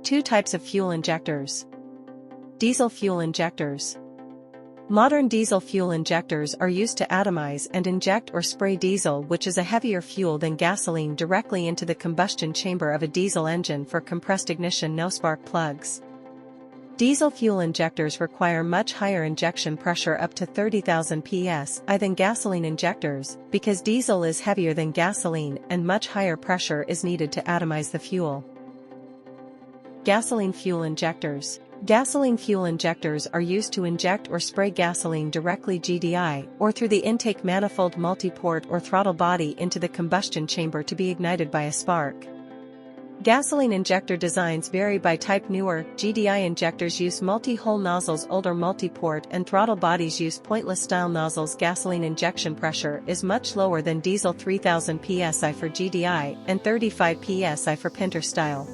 Two types of fuel injectors. Diesel fuel injectors. Modern diesel fuel injectors are used to atomize and inject or spray diesel, which is a heavier fuel than gasoline, directly into the combustion chamber of a diesel engine for compressed ignition, no spark plugs. Diesel fuel injectors require much higher injection pressure, up to 30,000 psi, than gasoline injectors, because diesel is heavier than gasoline and much higher pressure is needed to atomize the fuel. Gasoline fuel injectors. Gasoline fuel injectors are used to inject or spray gasoline directly GDI or through the intake manifold, multi-port or throttle body into the combustion chamber to be ignited by a spark. Gasoline injector designs vary by type. Newer GDI injectors use multi-hole nozzles, older multi-port and throttle bodies use pointless style nozzles. Gasoline injection pressure is much lower than diesel, 3000 psi for GDI and 35 psi for Pinter style.